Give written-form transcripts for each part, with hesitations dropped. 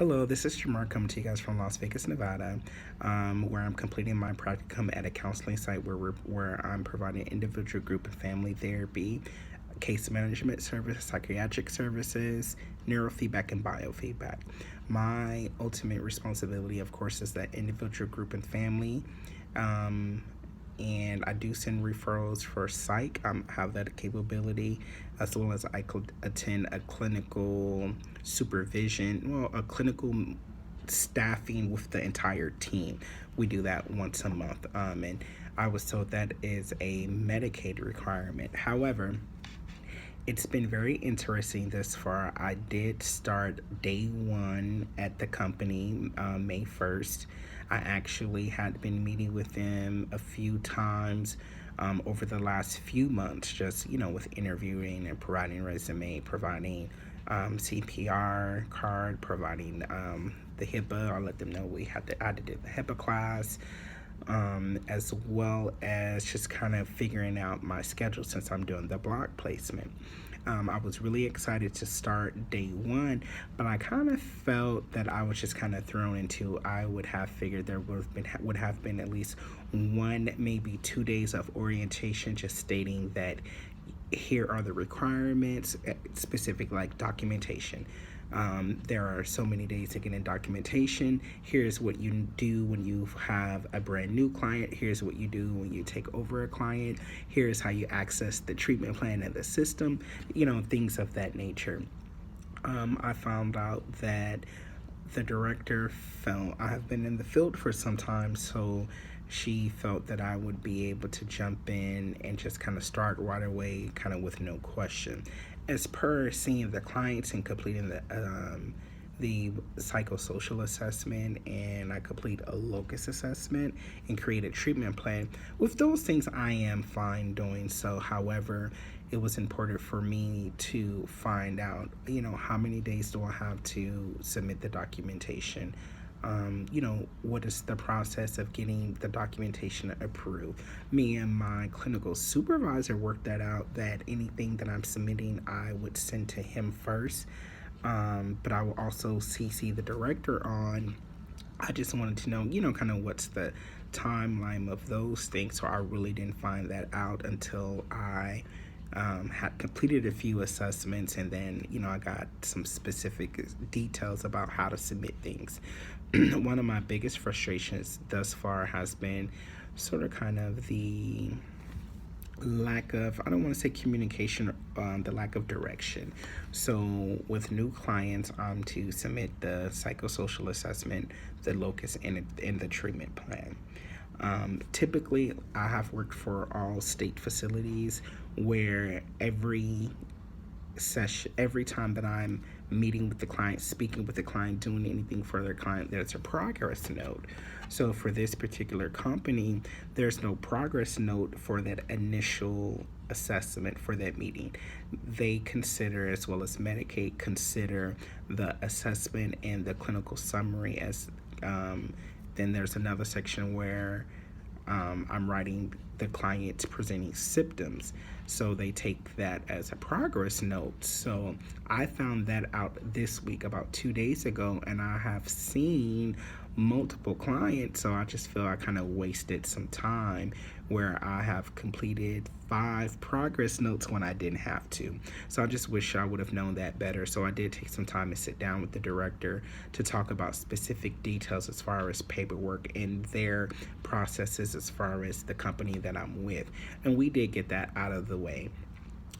Hello, this is Jamar coming to you guys from Las Vegas, Nevada, where I'm completing my practicum at a counseling site where I'm providing individual, group, and family therapy, case management service, psychiatric services, neurofeedback, and biofeedback. My ultimate responsibility, of course, is that individual, group, and family. Um, and I do send referrals for psych. I have that capability, as well as I could attend a clinical a clinical staffing with the entire team. We do that once a month, and I was told that is a Medicaid requirement. However, it's been very interesting thus far. I did start day one at the company May 1st. I actually had been meeting with them a few times over the last few months, just, with interviewing and providing resume, providing CPR card, providing the HIPAA. I let them know I had to do the HIPAA class, as well as just kind of figuring out my schedule since I'm doing the block placement. I was really excited to start day one, but I kind of felt that I was just kind of thrown into. I would have figured there would have been at least 1, maybe 2 days of orientation, just stating that here are the requirements, specific like documentation. There are so many days to get in documentation. Here's what you do when you have a brand new client. Here's what you do when you take over a client. Here's how you access the treatment plan and the system, things of that nature. I found out that the director felt I have been in the field for some time, so she felt that I would be able to jump in and just kind of start right away, kind of with no question. As per seeing the clients and completing the psychosocial assessment, and I complete a locus assessment and create a treatment plan. With those things, I am fine doing so. However, it was important for me to find out, how many days do I have to submit the documentation? What is the process of getting the documentation approved? Me and my clinical supervisor worked that out, that anything that I'm submitting, I would send to him first. But I will also CC the director on. I just wanted to know, kind of what's the timeline of those things. So I really didn't find that out until I had completed a few assessments, and then I got some specific details about how to submit things. One of my biggest frustrations thus far has been sort of kind of the lack of, I don't want to say communication, the lack of direction. So with new clients, to submit the psychosocial assessment, the locus, and the treatment plan. Typically, I have worked for all state facilities where every time that I'm meeting with the client, speaking with the client, doing anything for their client, there's a progress note. So for this particular company, there's no progress note for that initial assessment for that meeting. They consider, as well as Medicaid, consider the assessment and the clinical summary as, then there's another section where I'm writing the client's presenting symptoms. So they take that as a progress note. So I found that out this week, about 2 days ago, and I have seen multiple clients. So I just feel I kind of wasted some time where I have completed 5 progress notes when I didn't have to. So I just wish I would have known that better. So I did take some time to sit down with the director to talk about specific details as far as paperwork and their processes as far as the company that I'm with. And we did get that out of the way.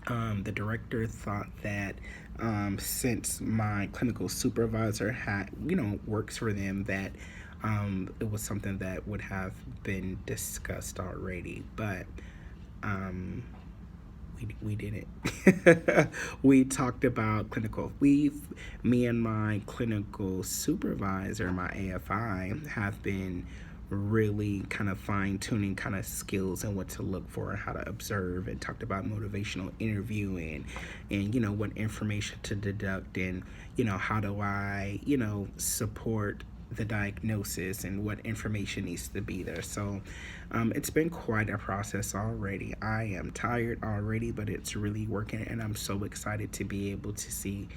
The director thought that since my clinical supervisor works for them, that it was something that would have been discussed already, but we didn't. We talked about me and my clinical supervisor, my AFI, have been really kind of fine-tuning kind of skills and what to look for and how to observe, and talked about motivational interviewing and what information to deduct, and how do I support the diagnosis and what information needs to be there. So it's been quite a process already. I am tired already, but it's really working, and I'm so excited to be able to see,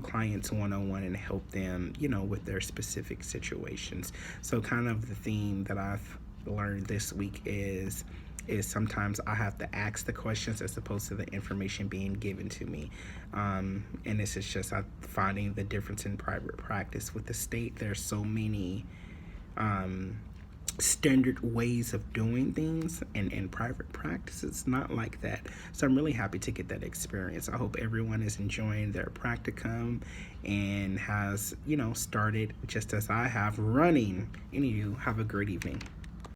clients one-on-one and help them, with their specific situations. So kind of the theme that I've learned this week is sometimes I have to ask the questions as opposed to the information being given to me. And this is just finding the difference in private practice. With the state, there's so many standard ways of doing things, and in private practice it's not like that. So I'm really happy to get that experience. I hope everyone is enjoying their practicum and has started just as I have running. Anywho, have a great evening.